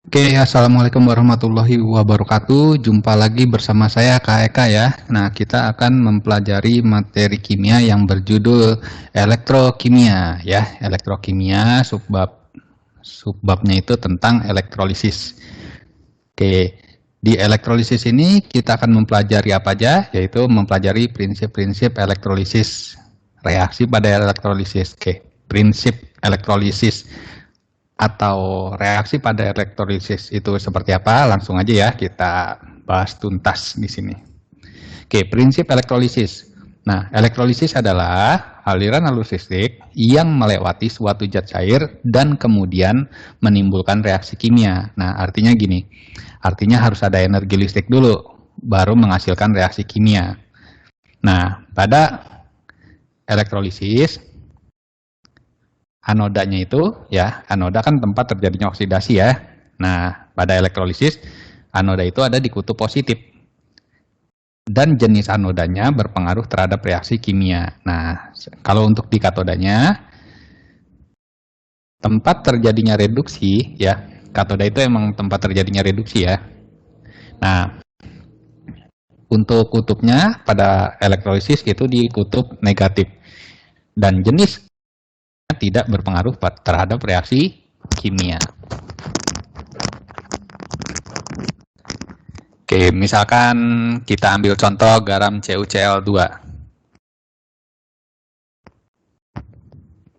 Oke, assalamualaikum warahmatullahi wabarakatuh. Jumpa lagi bersama saya Kak Eka ya. Nah, kita akan mempelajari materi kimia yang berjudul elektrokimia ya. Elektrokimia subbabnya itu tentang elektrolisis. Oke, di elektrolisis ini kita akan mempelajari apa aja, yaitu mempelajari prinsip-prinsip elektrolisis, reaksi pada elektrolisis. Oke, prinsip elektrolisis atau reaksi pada elektrolisis itu seperti apa? Langsung aja ya kita bahas tuntas di sini. Oke, prinsip elektrolisis. Nah, elektrolisis adalah aliran arus listrik yang melewati suatu zat cair dan kemudian menimbulkan reaksi kimia. Nah, artinya gini, artinya harus ada energi listrik dulu, baru menghasilkan reaksi kimia. Nah, pada elektrolisis, anodanya itu ya, anoda kan tempat terjadinya oksidasi ya. Nah, pada elektrolisis anoda itu ada di kutub positif dan jenis anodanya berpengaruh terhadap reaksi kimia. Nah, kalau untuk di katodanya tempat terjadinya reduksi ya, katoda itu emang tempat terjadinya reduksi ya. Nah, untuk kutubnya pada elektrolisis itu di kutub negatif dan jenis tidak berpengaruh terhadap reaksi kimia. Oke, misalkan kita ambil contoh garam CuCl2.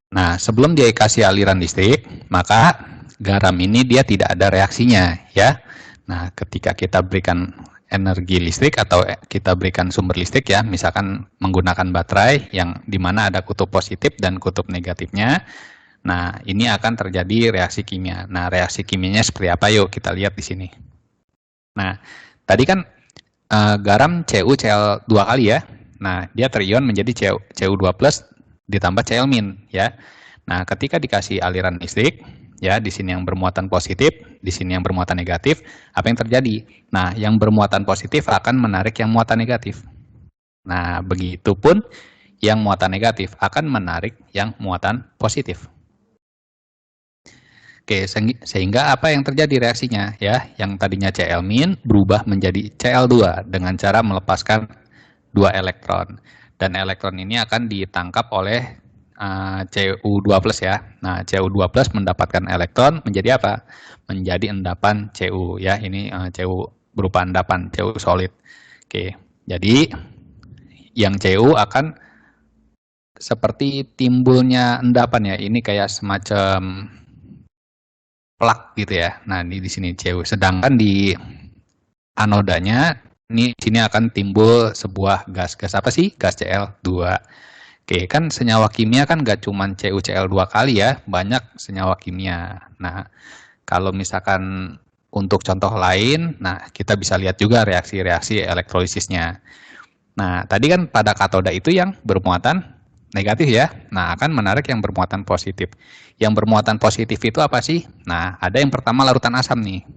Nah, sebelum dia kasih aliran listrik, maka garam ini dia tidak ada reaksinya, ya. Nah, ketika kita berikan energi listrik atau kita berikan sumber listrik ya, misalkan menggunakan baterai yang dimana ada kutub positif dan kutub negatifnya. Nah, ini akan terjadi reaksi kimia. Nah, reaksi kimianya seperti apa? Yuk kita lihat di sini. Nah, tadi kan garam CuCl2 kali ya. Nah, dia terion menjadi Cu2+ ditambah Cl- ya. Nah, ketika dikasih aliran listrik, ya di sini yang bermuatan positif, di sini yang bermuatan negatif, apa yang terjadi? Nah, yang bermuatan positif akan menarik yang muatan negatif. Nah, begitupun yang muatan negatif akan menarik yang muatan positif. Oke, sehingga apa yang terjadi reaksinya ya? Yang tadinya Cl- berubah menjadi Cl2 dengan cara melepaskan 2 elektron. Dan elektron ini akan ditangkap oleh Cu2+ ya. Nah, Cu2+ mendapatkan elektron menjadi apa? Menjadi endapan Cu ya. Ini Cu berupa endapan, Cu solid. Oke, jadi yang Cu akan seperti timbulnya endapan ya. Ini kayak semacam plak gitu ya. Nah, ini di sini Cu. Sedangkan di anodanya ini sini akan timbul sebuah gas. Gas apa sih? Gas Cl2. Oke, kan senyawa kimia kan nggak cuma CuCl2 kali ya, banyak senyawa kimia. Nah, kalau misalkan untuk contoh lain, nah kita bisa lihat juga reaksi-reaksi elektrolisisnya. Nah, tadi kan pada katoda itu yang bermuatan negatif ya. Nah, akan menarik yang bermuatan positif. Yang bermuatan positif itu apa sih? Nah, ada yang pertama larutan asam nih.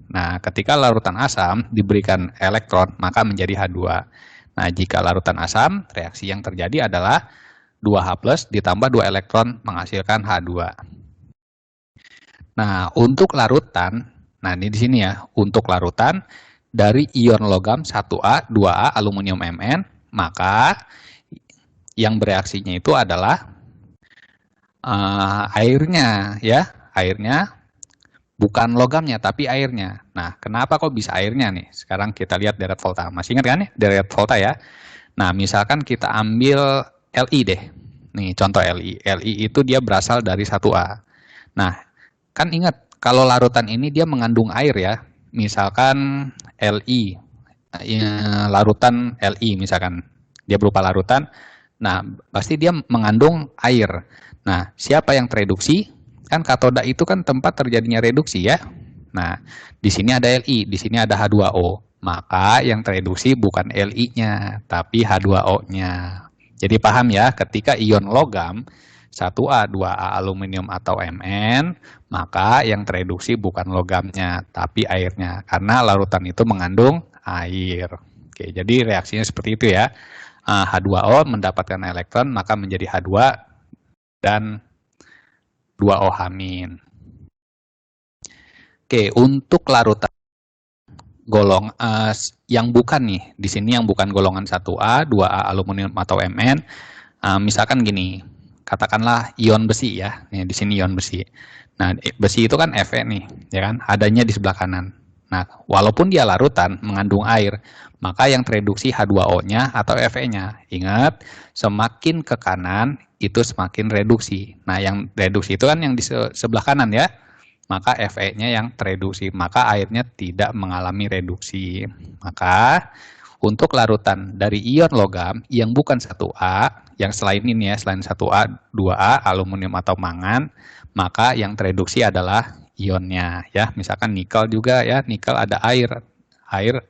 Nah, ketika larutan asam diberikan elektron, maka menjadi H2. Nah, jika larutan asam, reaksi yang terjadi adalah 2H+ ditambah 2 elektron menghasilkan H2. Nah, untuk larutan, nah ini di sini ya, untuk larutan dari ion logam 1A, 2A, aluminium Mn, maka yang bereaksinya itu adalah airnya ya, airnya bukan logamnya tapi airnya. Nah, kenapa kok bisa airnya nih? Sekarang kita lihat deret volta. Masih ingat kan ya deret volta ya? Nah, misalkan kita ambil Li deh. Nih, contoh Li. Li itu dia berasal dari 1A. Nah, kan ingat kalau larutan ini dia mengandung air ya. Misalkan Li, larutan Li misalkan. Dia berupa larutan. Nah, pasti dia mengandung air. Nah, siapa yang tereduksi? Kan katoda itu kan tempat terjadinya reduksi ya. Nah, di sini ada Li, di sini ada H2O. Maka yang tereduksi bukan Li-nya, tapi H2O-nya. Jadi paham ya, ketika ion logam 1A, 2A aluminium atau Mn, maka yang tereduksi bukan logamnya, tapi airnya. Karena larutan itu mengandung air. Oke, jadi reaksinya seperti itu ya. H2O mendapatkan elektron, maka menjadi H2 dan 2OH-. Oke, untuk larutan yang bukan nih, di sini yang bukan golongan 1A, 2A aluminium atau Mn, misalkan gini, katakanlah ion besi ya, nih di sini ion besi. Nah, besi itu kan Fe nih, ya kan, adanya di sebelah kanan. Nah, walaupun dia larutan mengandung air, maka yang tereduksi H2O-nya atau Fe-nya. Ingat, semakin ke kanan itu semakin reduksi. Nah, yang reduksi itu kan yang di sebelah kanan ya. Maka Fe-nya yang tereduksi, maka airnya tidak mengalami reduksi. Maka untuk larutan dari ion logam yang bukan 1A, yang selain ini ya, selain 1A, 2A, aluminium atau mangan, maka yang tereduksi adalah ionnya ya. Misalkan nikel juga ya, nikel ada air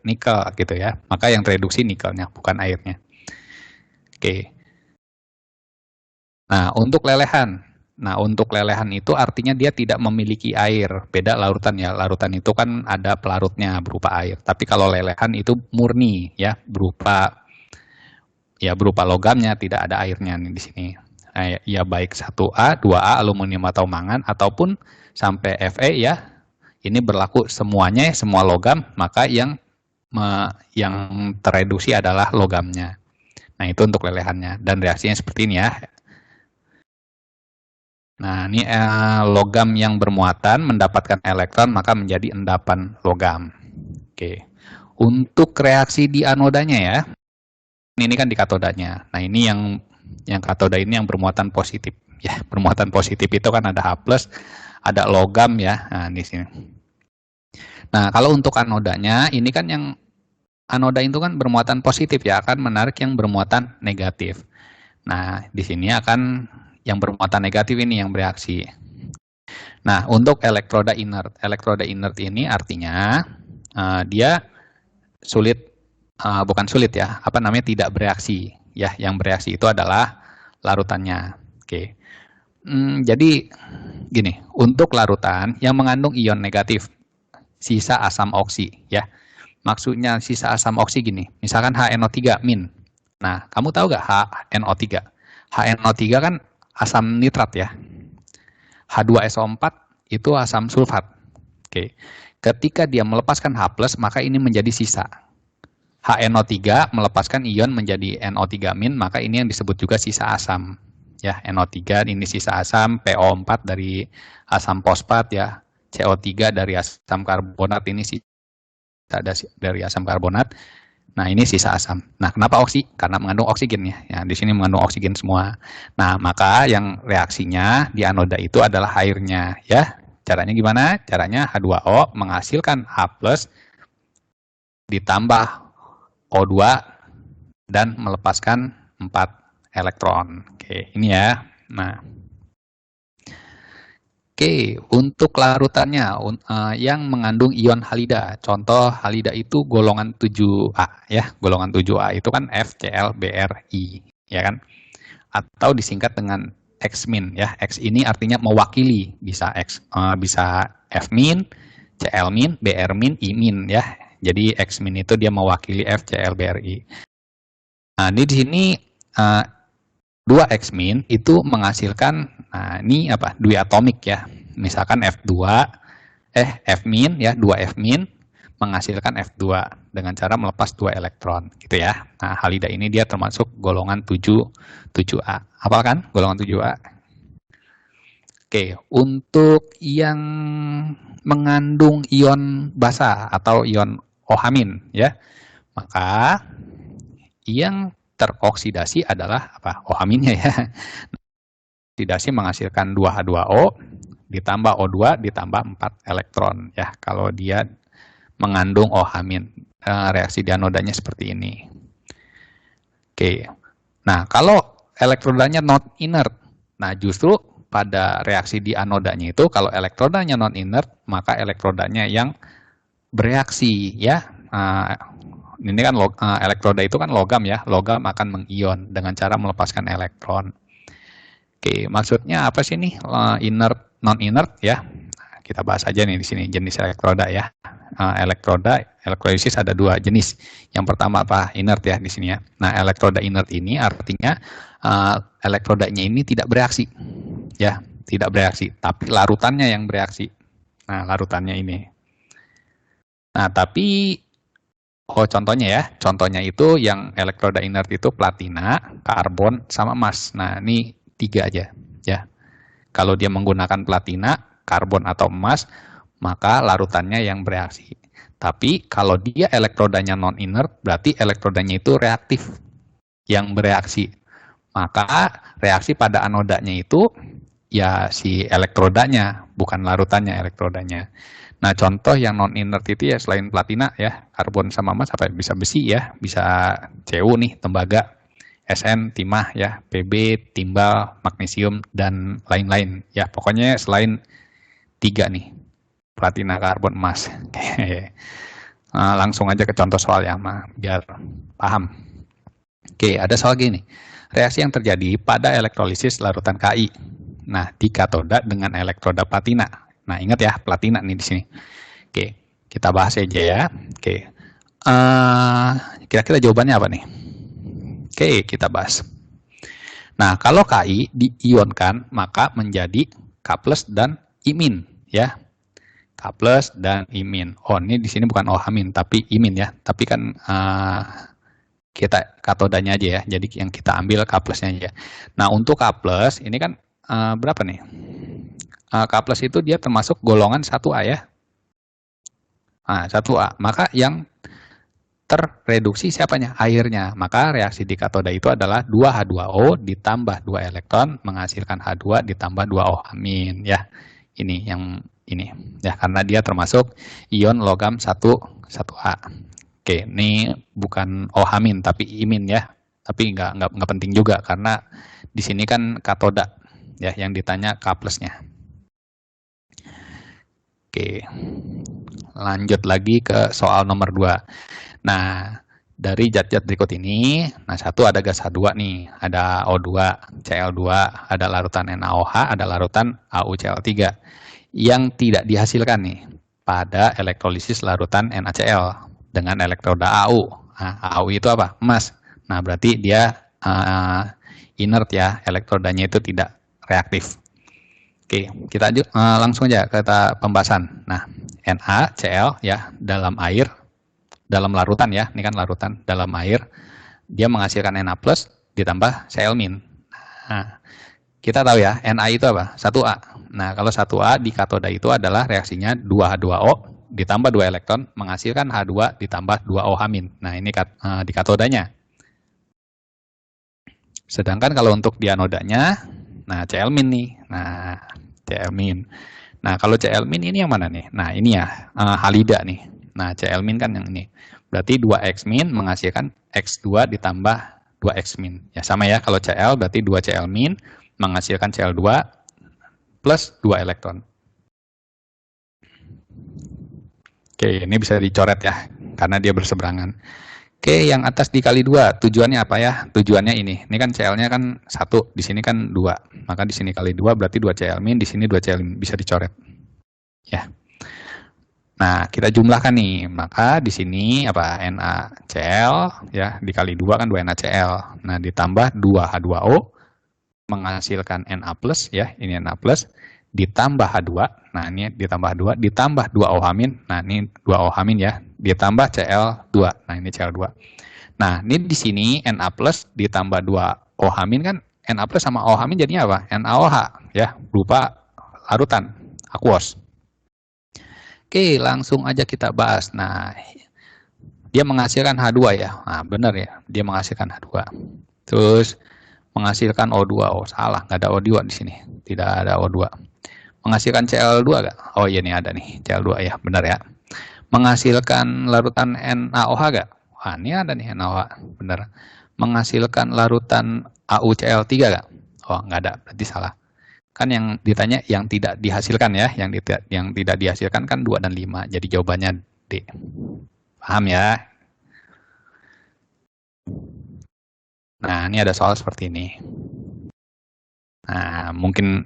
nikel gitu ya. Maka yang tereduksi nikelnya, bukan airnya. Oke. Nah, untuk lelehan. Nah, untuk lelehan itu artinya dia tidak memiliki air. Beda larutan ya. Larutan itu kan ada pelarutnya berupa air. Tapi kalau lelehan itu murni ya, berupa logamnya, tidak ada airnya nih di sini. Nah, ya baik 1A, 2A aluminium atau mangan ataupun sampai Fe ya. Ini berlaku semuanya, semua logam, maka yang tereduksi adalah logamnya. Nah, itu untuk lelehannya dan reaksinya seperti ini ya. Nah, ini logam yang bermuatan mendapatkan elektron maka menjadi endapan logam. Oke. Untuk reaksi di anodanya ya. Ini kan di katodanya. Nah, ini yang katoda ini yang bermuatan positif ya. Bermuatan positif itu kan ada H+, ada logam ya. Nah, di sini. Nah, kalau untuk anodanya ini kan yang anoda itu kan bermuatan positif ya, akan menarik yang bermuatan negatif. Nah, di sini akan yang bermuatan negatif ini yang bereaksi. Nah, untuk elektroda inert ini artinya dia sulit, bukan sulit ya, tidak bereaksi. Ya, yang bereaksi itu adalah larutannya. Oke. Jadi gini, untuk larutan yang mengandung ion negatif, sisa asam oksi ya. Maksudnya sisa asam oksi gini, misalkan HNO3 min. Nah, kamu tahu nggak HNO3? HNO3 kan asam nitrat ya. H2SO4 itu asam sulfat. Oke. Ketika dia melepaskan H+, maka ini menjadi sisa. HNO3 melepaskan ion menjadi NO3-, maka ini yang disebut juga sisa asam. Ya, NO3 ini sisa asam, PO4 dari asam fosfat ya, CO3 dari asam karbonat, ini sisa dari asam karbonat. Nah, ini sisa asam. Nah, kenapa oksi? Karena mengandung oksigen ya. Ya, di sini mengandung oksigen semua. Nah, maka yang reaksinya di anoda itu adalah airnya ya. Caranya gimana? Caranya H2O menghasilkan H+ ditambah O2 dan melepaskan 4 elektron. Oke, ini ya. Nah, oke, untuk larutannya yang mengandung ion halida. Contoh halida itu golongan 7A ya. Golongan 7A itu kan FClBrI ya kan. Atau disingkat dengan X- ya. X ini artinya mewakili, bisa bisa F-, Cl-, Br-, I- ya. Jadi X- itu dia mewakili FClBrI. Nah, di sini 2 X- itu menghasilkan, nah ini apa, diatomik ya. Misalkan F2, F- ya, 2 F- menghasilkan F2 dengan cara melepas 2 elektron gitu ya. Nah, halida ini dia termasuk golongan 7A. Apa kan golongan 7A? Oke, untuk yang mengandung ion basa atau ion OH- ya. Maka yang teroksidasi adalah apa? OH- ya. Oksidasi menghasilkan 2H2O ditambah O2 ditambah 4 elektron ya. Kalau dia mengandung OH-, reaksi di anodanya seperti ini. Oke. Nah, kalau elektrodanya non inert, nah justru pada reaksi di anodanya itu kalau elektrodanya non inert, maka elektrodanya yang bereaksi ya. Ini kan elektroda itu kan logam ya, logam akan mengion dengan cara melepaskan elektron. Oke, maksudnya apa sih nih inert, non inert ya? Kita bahas aja nih di sini jenis elektroda ya. Elektroda, elektrolisis ada 2 jenis. Yang pertama apa? Inert ya di sini ya. Nah, elektroda inert ini artinya elektrodanya ini tidak bereaksi, ya, tidak bereaksi, tapi larutannya yang bereaksi. Nah, larutannya ini. Nah, tapi contohnya ya, contohnya itu yang elektroda inert itu platina, karbon, sama emas. Nah, ini 3 aja ya. Kalau dia menggunakan platina, karbon atau emas, maka larutannya yang bereaksi. Tapi kalau dia elektrodanya non-inert, berarti elektrodanya itu reaktif yang bereaksi. Maka reaksi pada anodanya itu ya si elektrodanya, bukan larutannya elektrodanya. Nah, contoh yang non-inert itu ya selain platina ya, karbon sama emas apa bisa besi ya, bisa Cu nih, tembaga, Sn, timah ya, Pb, timbal, magnesium, dan lain-lain. Ya, pokoknya selain 3 nih, platina, karbon, emas. Nah, langsung aja ke contoh soal ya, biar paham. Oke, ada soal gini. Reaksi yang terjadi pada elektrolisis larutan Ki. Nah, di katoda dengan elektroda platina. Nah, ingat ya, platina nih di sini. Oke, kita bahas aja ya. Oke, kira-kira jawabannya apa nih? Oke, kita bahas. Nah, kalau Ki diionkan, maka menjadi K+ dan imin, ya. K+ dan imin. Oh, ini di sini bukan OH-, tapi imin ya. Tapi kan kita katodanya aja ya. Jadi yang kita ambil K+-nya aja. Nah, untuk K+, ini kan berapa nih? K+ itu dia termasuk golongan 1A ya. Nah, 1A. Maka yang terreduksi siapanya? Airnya. Maka reaksi di katoda itu adalah 2H2O ditambah 2 elektron menghasilkan H2 ditambah 2 OH-, ya. Ini yang ini ya, karena dia termasuk ion logam 1A. Oke, ini bukan OH- tapi imin ya. Tapi nggak penting juga karena di sini kan katoda ya, yang ditanya K+-nya. Oke. Lanjut lagi ke soal nomor 2. Nah, dari zat-zat berikut ini, nah satu ada gas H2 nih, ada O2, Cl2, ada larutan NaOH, ada larutan AuCl3 yang tidak dihasilkan nih pada elektrolisis larutan NaCl dengan elektroda Au. Nah, Au itu apa? Emas. Nah, berarti dia inert ya, elektrodanya itu tidak reaktif. Oke, kita langsung aja ke pembahasan. Nah, NaCl ya dalam air, dalam larutan ya, ini kan larutan dalam air, dia menghasilkan Na+ ditambah Cl-. Nah, kita tahu ya, Na itu apa? 1A. Nah, kalau 1A di katoda itu adalah reaksinya 2H2O ditambah 2 elektron menghasilkan H2 ditambah 2 OH-. Nah, ini di katodanya. Sedangkan kalau untuk di anodanya, nah Cl- nih. Nah, Cl-. Nah, kalau Cl- ini yang mana nih? Nah, ini ya, halida nih. Nah, Cl- kan yang ini. Berarti 2X- menghasilkan X2 ditambah 2X-. Ya, sama ya, kalau Cl berarti 2 Cl- menghasilkan Cl2 plus 2 elektron. Oke, ini bisa dicoret ya, karena dia berseberangan. Oke, yang atas dikali 2, tujuannya apa ya? Tujuannya ini kan Cl-nya kan 1, di sini kan 2. Maka di sini kali 2 berarti 2 Cl-, di sini 2 Cl-, bisa dicoret. Ya. Nah, kita jumlahkan nih. Maka di sini apa? NaCl ya, dikali 2 kan 2 NaCl. Nah, ditambah 2H2O menghasilkan Na+ ya, ini Na+, ditambah H2. Nah, ini ditambah 2 ditambah 2 OH-. Nah, ini 2 OH- ya, ditambah Cl2. Nah, ini Cl2. Nah, ini di sini Na+ ditambah 2 OH- kan Na+ sama OH- jadinya apa? NaOH ya, berupa larutan aquos. Oke, langsung aja kita bahas. Nah, dia menghasilkan H2 ya. Nah, benar ya, dia menghasilkan H2. Terus menghasilkan O2. Oh, salah, nggak ada O2 di sini. Tidak ada O2. Menghasilkan Cl2 nggak? Oh iya, nih ada nih, Cl2 ya, benar ya. Menghasilkan larutan NaOH nggak? Wah, ini ada nih NaOH, benar. Menghasilkan larutan AuCl3 nggak? Oh, nggak ada, berarti salah. Kan yang ditanya yang tidak dihasilkan ya, yang tidak dihasilkan kan 2 dan 5, jadi jawabannya D. Paham ya? Nah, ini ada soal seperti ini. Nah, mungkin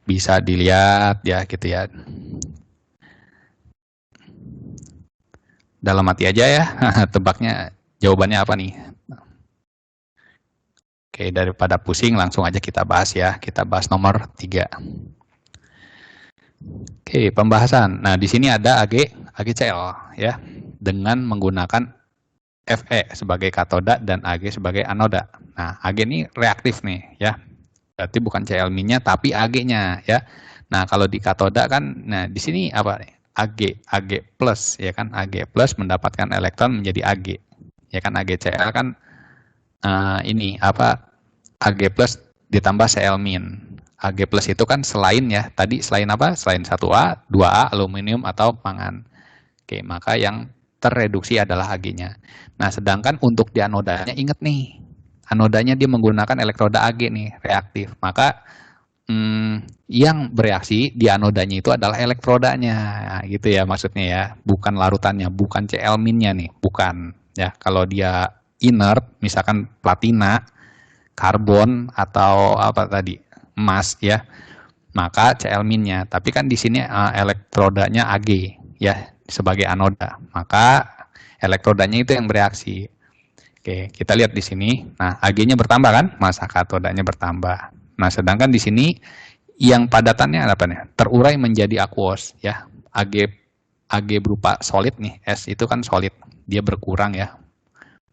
bisa dilihat ya gitu ya. Dalam hati aja ya, tebaknya jawabannya apa nih. Oke, daripada pusing langsung aja kita bahas ya. Kita bahas nomor 3. Oke, pembahasan. Nah, di sini ada AgCl ya, dengan menggunakan Fe sebagai katoda dan Ag sebagai anoda. Nah, Ag ini reaktif nih ya. Berarti bukan Cl-nya tapi Ag-nya ya. Nah, kalau di katoda kan, nah di sini apa nih? Ag plus ya kan, Ag plus mendapatkan elektron menjadi Ag. Ya kan, AgCl kan ini apa? Ag plus ditambah Cl min. Ag plus itu kan selain ya, tadi selain apa? Selain 1A, 2A, aluminium atau mangan. Oke, maka yang terreduksi adalah Ag-nya. Nah, sedangkan untuk di anodanya, ingat nih, anodanya dia menggunakan elektroda Ag nih, reaktif. Maka yang bereaksi di anodanya itu adalah elektrodanya, nah, gitu ya maksudnya ya, bukan larutannya, bukan Cl-nya nih, bukan. Ya, kalau dia inert, misalkan platina, karbon atau apa tadi, emas ya, maka Cl-nya. Tapi kan di sini elektrodanya Ag ya sebagai anoda, maka elektrodanya itu yang bereaksi. Oke, kita lihat di sini. Nah, Ag-nya bertambah kan, masa katodanya bertambah. Nah, sedangkan di sini yang padatannya apa nih? Terurai menjadi aqueous ya. Ag berupa solid nih, S itu kan solid, dia berkurang ya,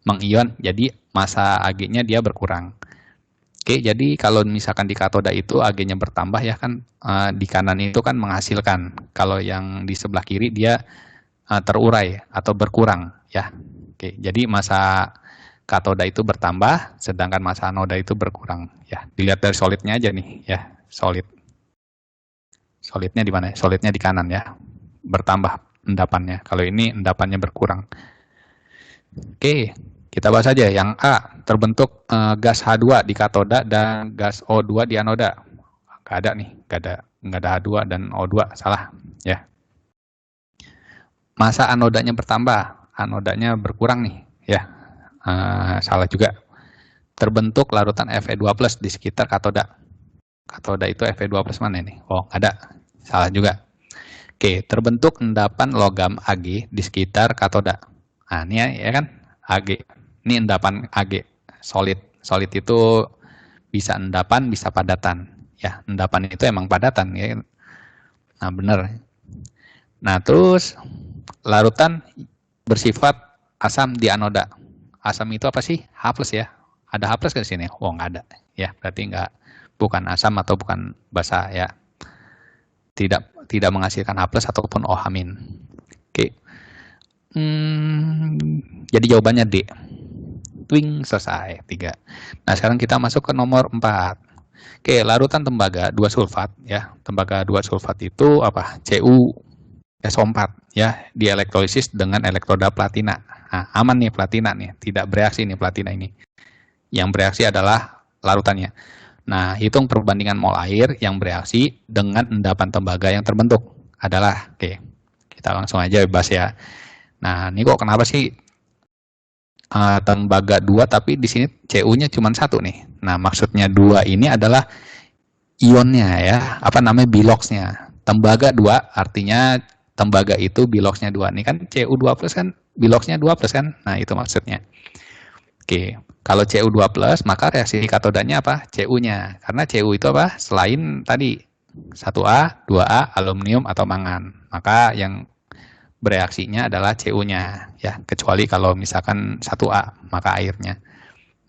mengion, jadi masa Ag-nya dia berkurang. Oke, jadi kalau misalkan di katoda itu Ag-nya bertambah ya kan, di kanan itu kan menghasilkan. Kalau yang di sebelah kiri dia terurai atau berkurang ya. Oke, jadi masa katoda itu bertambah, sedangkan masa anoda itu berkurang. Ya, dilihat dari solidnya aja nih, ya, solid. Solidnya di mana? Solidnya di kanan ya, bertambah endapannya. Kalau ini endapannya berkurang. Oke, kita bahas aja. Yang A, terbentuk gas H2 di katoda dan gas O2 di anoda. Nggak ada nih, nggak ada H2 dan O2, salah. Ya. Masa anodanya bertambah, anodanya berkurang nih, ya. Salah juga. Terbentuk larutan Fe2+ di sekitar katoda. Katoda itu Fe2+ mana nih? Oh, ada. Salah juga. Oke, terbentuk endapan logam Ag di sekitar katoda. Nah, ini ya kan? Ag. Ini endapan Ag, solid. Solid itu bisa endapan, bisa padatan. Ya, endapan itu emang padatan ya. Nah, benar. Nah, terus larutan bersifat asam di anoda. Asam itu apa sih? H+ ya. Ada H+ ke sini? Oh, nggak ada. Ya, berarti bukan asam atau bukan basa ya. Tidak menghasilkan H+ ataupun OH-. Oke. Jadi jawabannya D. Twing, selesai. 3. Nah, sekarang kita masuk ke nomor 4. Oke, larutan tembaga 2 sulfat ya. Tembaga 2 sulfat itu apa? CuSO4 ya, dielektrolisis dengan elektroda platina. Nah, aman nih platina nih, tidak bereaksi nih platina ini. Yang bereaksi adalah larutannya. Nah, hitung perbandingan mol air yang bereaksi dengan endapan tembaga yang terbentuk adalah, oke, kita langsung aja bebas ya. Nah, ini kok kenapa sih tembaga 2 tapi di sini Cu-nya cuma 1 nih. Nah, maksudnya 2 ini adalah ionnya ya, apa namanya, biloxnya. Tembaga 2 artinya tembaga itu biloxnya 2. Ini kan Cu2+ kan biloxnya 2+ kan? Nah, itu maksudnya. Oke, kalau Cu2+, maka reaksi katodanya apa? Cu-nya. Karena Cu itu apa? Selain tadi 1A, 2A, aluminium atau mangan. Maka yang bereaksinya adalah Cu-nya ya, kecuali kalau misalkan 1A, maka airnya.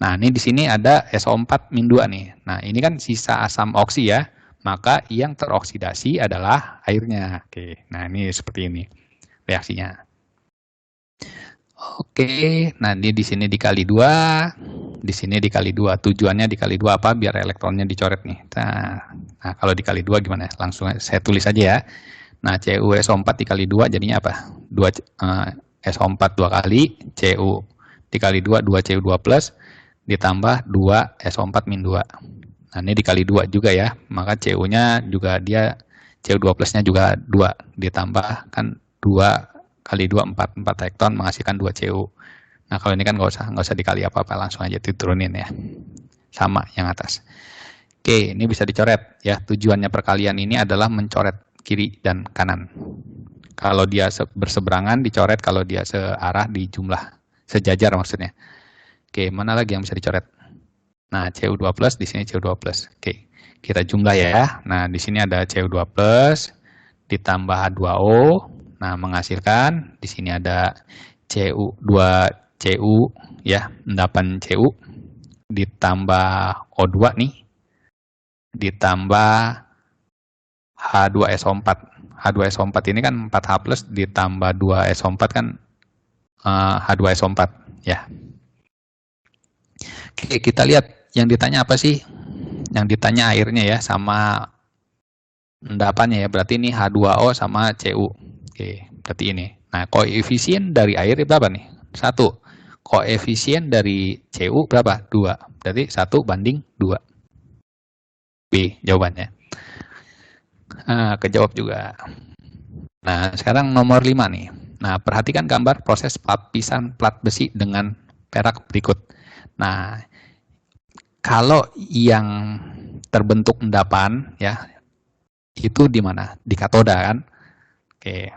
Nah, ini di sini ada SO4-2 nih. Nah, ini kan sisa asam oksi ya. Maka yang teroksidasi adalah airnya. Oke, nah ini seperti ini reaksinya. Oke, nah ini di sini dikali 2, di sini dikali 2. Tujuannya dikali 2 apa? Biar elektronnya dicoret nih. Nah kalau dikali 2 gimana? Langsung saya tulis aja ya. Nah, CuSO4 dikali 2 jadinya apa? 2 SO4 2 kali, Cu dikali 2, 2Cu2+, ditambah 2 SO4-2. Nah, ini dikali 2 juga ya, maka Cu-nya juga dia, Cu2+-nya juga 2, ditambah kan 2 kali 2, 4 elektron menghasilkan 2 Cu. Nah, kalau ini kan nggak usah dikali apa-apa, langsung aja diturunin ya. Sama yang atas. Oke, ini bisa dicoret ya. Tujuannya perkalian ini adalah mencoret kiri dan kanan. Kalau dia berseberangan dicoret, kalau dia searah di jumlah, sejajar maksudnya. Oke, mana lagi yang bisa dicoret? Nah, Cu2+, di sini Cu2+. Oke, kita jumlah ya. Nah, di sini ada Cu2+, ditambah H2O. Nah, menghasilkan di sini ada Cu, 2Cu ya, endapan Cu ditambah O2 nih, ditambah H2SO4. H2SO4 ini kan 4H+ ditambah 2SO4 kan H2SO4 ya. Oke, kita lihat yang ditanya apa sih? Yang ditanya airnya ya sama endapannya ya. Berarti ini H2O sama Cu. Oke, berarti ini. Nah, koefisien dari air berapa nih? 1. Koefisien dari Cu berapa? 2. Berarti 1:2. B jawabannya. Kejawab juga. Nah, sekarang nomor 5 nih. Nah, perhatikan gambar proses lapisan plat besi dengan perak berikut. Nah, kalau yang terbentuk endapan ya, itu di mana? Di katoda kan? Oke.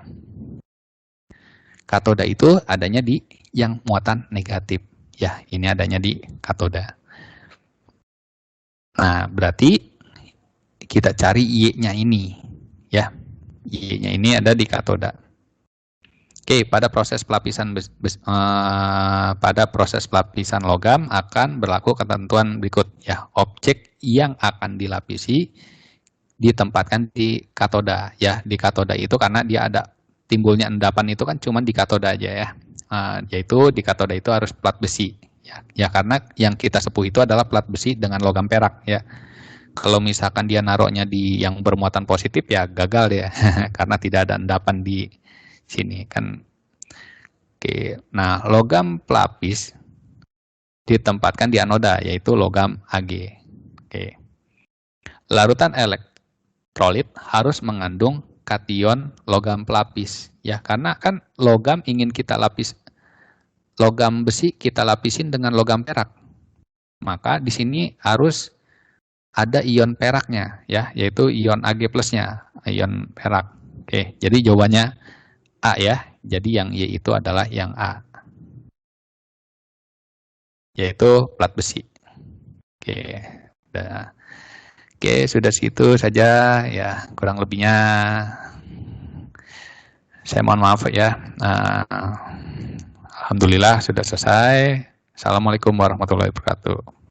Katoda itu adanya di yang muatan negatif. Ya, ini adanya di katoda. Nah, berarti kita cari Y-nya ini. Ya, Y-nya ini ada di katoda. Oke, pada proses pelapisan logam akan berlaku ketentuan berikut ya. Objek yang akan dilapisi ditempatkan di katoda ya. Di katoda itu karena dia ada timbulnya endapan itu kan cuma di katoda aja ya. Yaitu di katoda itu harus plat besi ya. Ya karena yang kita sepuh itu adalah plat besi dengan logam perak ya. Kalau misalkan dia naruhnya di yang bermuatan positif ya gagal ya karena tidak ada endapan di sini kan. Oke, nah logam pelapis ditempatkan di anoda yaitu logam Ag. Oke. Larutan elektrolit harus mengandung kation logam pelapis ya karena kan logam ingin kita lapis, logam besi kita lapisin dengan logam perak. Maka di sini harus ada ion peraknya ya, yaitu ion Ag plusnya, ion perak. Oke, jadi jawabannya A ya. Jadi yang Y itu adalah yang A. Yaitu plat besi. Oke, udah. Oke, sudah segitu saja ya, kurang lebihnya saya mohon maaf ya. Alhamdulillah sudah selesai. Assalamualaikum warahmatullahi wabarakatuh.